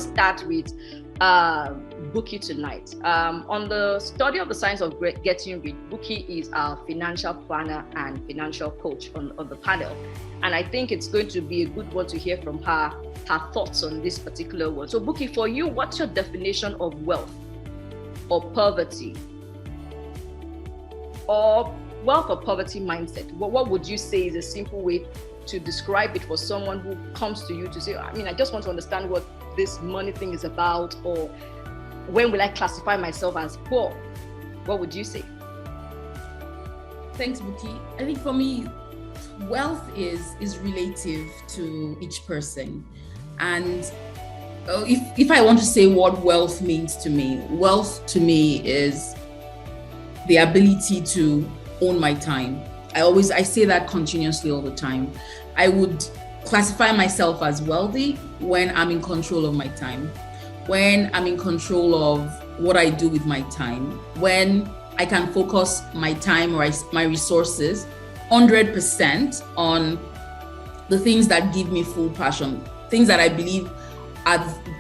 start with Bookie tonight. On the study of the science of getting rich, Bookie is our financial planner and financial coach on the panel. And I think it's going to be a good one to hear from her thoughts on this particular one. So Bookie, for you, what's your definition of wealth or poverty? Or wealth or poverty mindset? What would you say is a simple way to describe it for someone who comes to you to say, I just want to understand what this money thing is about, or when will I classify myself as poor? What would you say? Thanks, Bookie. I think for me, wealth is relative to each person. And if I want to say what wealth means to me, wealth to me is the ability to own my time. I say that continuously all the time. I would classify myself as wealthy when I'm in control of my time, when I'm in control of what I do with my time, when I can focus my time or my resources 100% on the things that give me full passion, things that I believe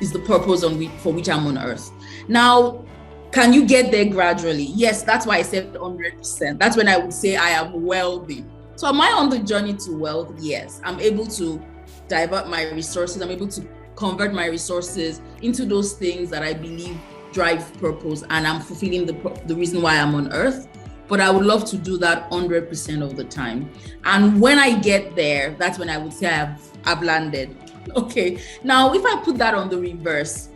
is the purpose for which I'm on earth. Now, can you get there gradually? Yes, that's why I said 100%. That's when I would say I am wealthy. So am I on the journey to wealth? Yes, I'm able to divert my resources. I'm able to convert my resources into those things that I believe drive purpose, and I'm fulfilling the reason why I'm on earth. But I would love to do that 100% of the time. And when I get there, that's when I would say I've landed. Okay, now if I put that on the reverse,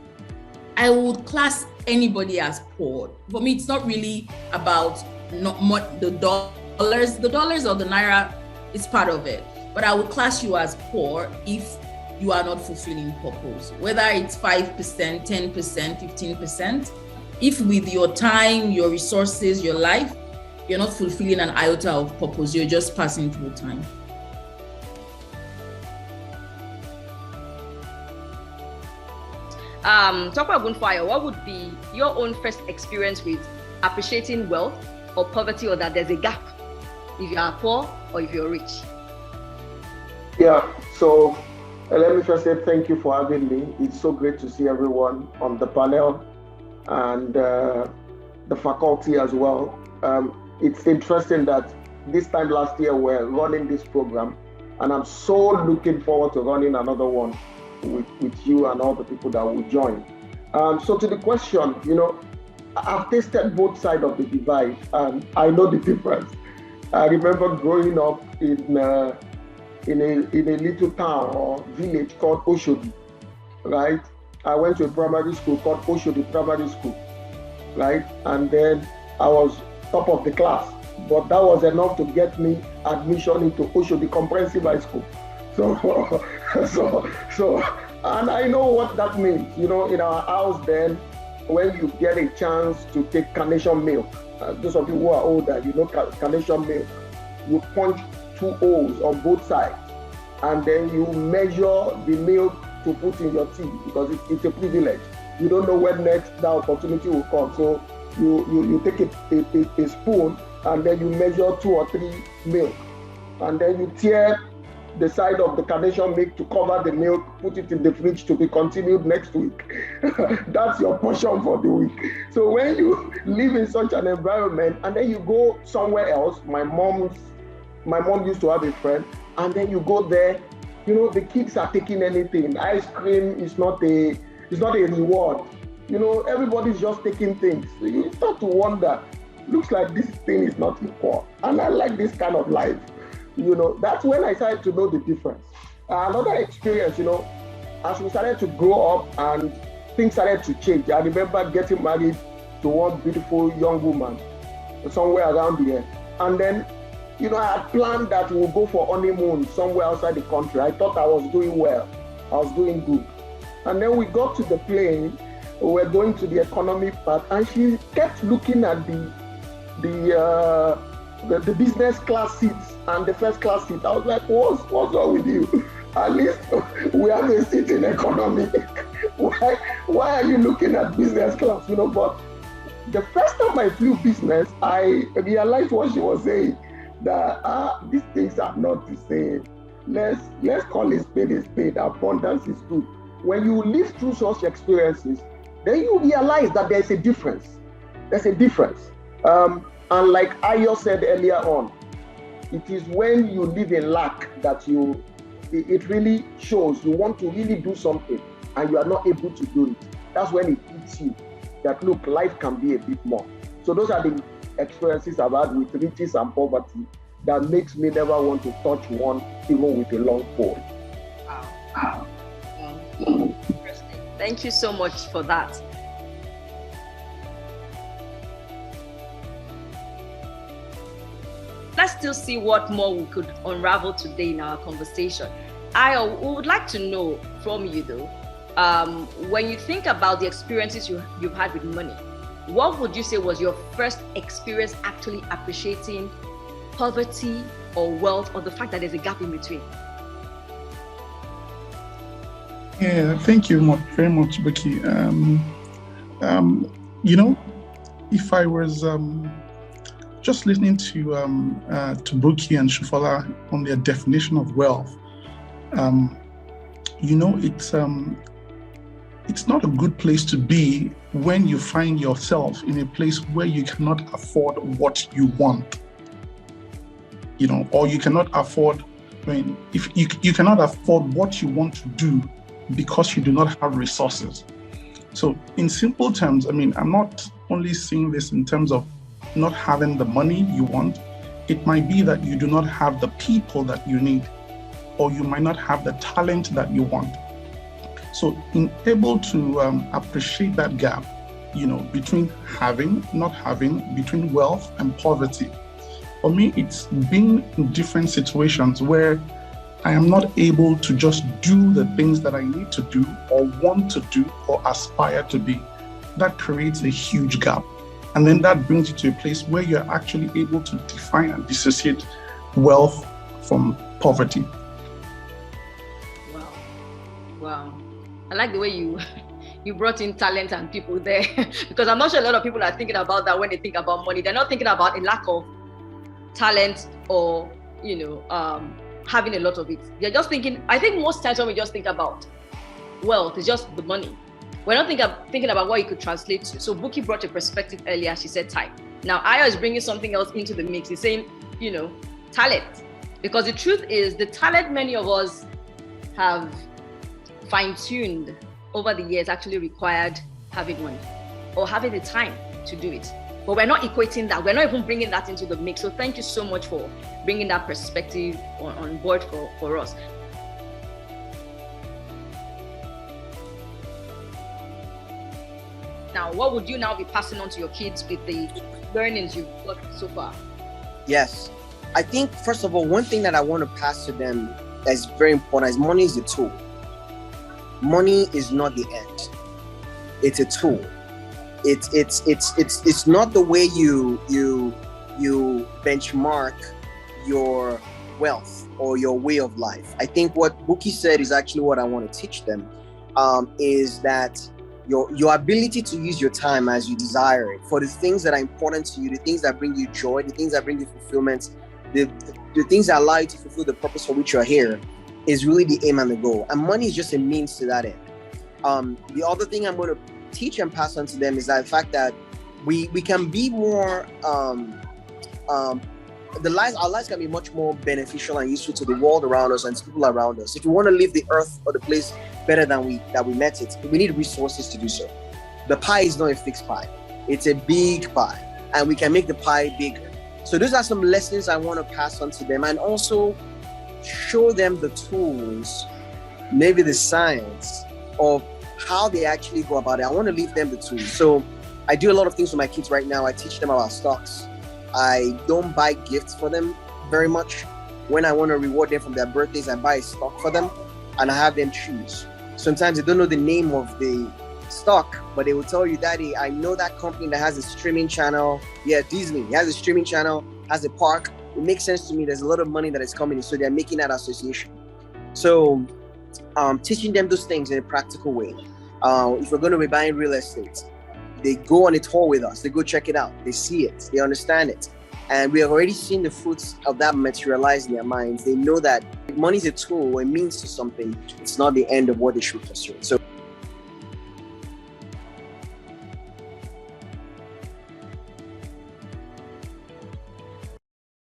I would class anybody as poor. For me, it's not really about the dollars. The dollars or the naira is part of it. But I would class you as poor if you are not fulfilling purpose. Whether it's 5%, 10%, 15%. If with your time, your resources, your life, you're not fulfilling an iota of purpose, you're just passing through time. Talk about FolaFayo. What would be your own first experience with appreciating wealth or poverty, or that there's a gap if you are poor or if you're rich? Yeah, so let me first say thank you for having me. It's so great to see everyone on the panel and the faculty as well. It's interesting that this time last year we're running this program, and I'm so looking forward to running another one with you and all the people that will join. So to the question, I've tasted both sides of the divide, and I know the difference. I remember growing up in a little town or village called Oshodi, right? I went to a primary school called Oshodi Primary School, right? And then I was top of the class, but that was enough to get me admission into Oshodi Comprehensive High School. So, and I know what that means. In our house then, when you get a chance to take carnation milk, those of you who are older, carnation milk, you punch 2 holes on both sides, and then you measure the milk to put in your tea, because it's a privilege. You don't know when next that opportunity will come. So you take a spoon, and then you measure 2 or 3 milk, and then you tear the side of the carnation milk to cover the milk, put it in the fridge to be continued next week. That's your portion for the week. So when you live in such an environment, and then you go somewhere else, my mom used to have a friend, and then you go there, the kids are taking anything. Ice cream is not a reward. Everybody's just taking things. So you start to wonder, looks like this thing is not equal. And I like this kind of life. That's when I started to know the difference. Another experience, as we started to grow up and things started to change. I remember getting married to one beautiful young woman somewhere around here. And then, I had planned that we'll go for honeymoon somewhere outside the country. I thought I was doing well. I was doing good. And then we got to the plane. We were going to the economy part, and she kept looking at the business class seats and the first class seat. I was like, what's wrong with you? At least we have a seat in economy. Why are you looking at business class? But the first time I flew business, I realized what she was saying, that these things are not the same. Let's call a spade a spade. Abundance is good. when you live through such experiences, then you realize that there's a difference. There's a difference. And like Ayo said earlier on, it is when you live in lack that it really shows you want to really do something and you are not able to do it. That's when it hits you that, look, life can be a bit more. So those are the experiences I've had with riches and poverty that makes me never want to touch one, even with a long pole. Wow. Interesting. Thank you so much for that. Let's still see what more we could unravel today in our conversation. I would like to know from you though, when you think about the experiences you've had with money, what would you say was your first experience actually appreciating poverty or wealth, or the fact that there's a gap in between? Yeah, thank you very much, Becky. If I was just listening to Buki and Shofola on their definition of wealth, it's not a good place to be when you find yourself in a place where you cannot afford what you want, or you cannot afford, if you cannot afford what you want to do because you do not have resources. So in simple terms, I'm not only seeing this in terms of not having the money you want. It might be that you do not have the people that you need, or you might not have the talent that you want. So in able to appreciate that gap, between having, not having, between wealth and poverty. For me, it's been in different situations where I am not able to just do the things that I need to do or want to do or aspire to be. That creates a huge gap. And then that brings you to a place where you're actually able to define and dissociate wealth from poverty. Wow. I like the way you brought in talent and people there, because I'm not sure a lot of people are thinking about that when they think about money. They're not thinking about a lack of talent or, having a lot of it. They're just thinking, I think most times when we just think about wealth, it's just the money. We're not thinking about what you could translate to. So Buki brought a perspective earlier. She said time. Now Aya is bringing something else into the mix. He's saying, talent. Because the truth is, the talent many of us have fine-tuned over the years actually required having money or having the time to do it. But we're not equating that. We're not even bringing that into the mix. So thank you so much for bringing that perspective on board for us. Now, what would you now be passing on to your kids with the learnings you've got so far? Yes. I think, first of all, one thing that I want to pass to them that is very important is money is a tool. Money is not the end. It's a tool. It's not the way you benchmark your wealth or your way of life. I think what Buki said is actually what I want to teach them, is that your ability to use your time as you desire it for the things that are important to you, the things that bring you joy, the things that bring you fulfillment, the things that allow you to fulfill the purpose for which you're here, is really the aim and the goal. And money is just a means to that end. The other thing I'm going to teach and pass on to them is that the fact that we can be more, our lives can be much more beneficial and useful to the world around us and to people around us. If we want to leave the earth or the place better than we met it, we need resources to do so. The pie is not a fixed pie. It's a big pie, and we can make the pie bigger. So those are some lessons I want to pass on to them, and also show them the tools, maybe the science of how they actually go about it. I want to leave them the tools. So I do a lot of things with my kids right now. I teach them about stocks. I don't buy gifts for them very much. When I want to reward them from their birthdays, I buy a stock for them and I have them choose. Sometimes they don't know the name of the stock, but they will tell you, Daddy, I know that company that has a streaming channel. Yeah, Disney has a streaming channel, has a park. It makes sense to me. There's a lot of money that is coming in, so they're making that association. So teaching them those things in a practical way. If we're going to be buying real estate, they go on a tour with us. They go check it out. They see it. They understand it. And we have already seen the fruits of that materialize in their minds. They know that money is a tool or it means to something. It's not the end of what they should pursue. So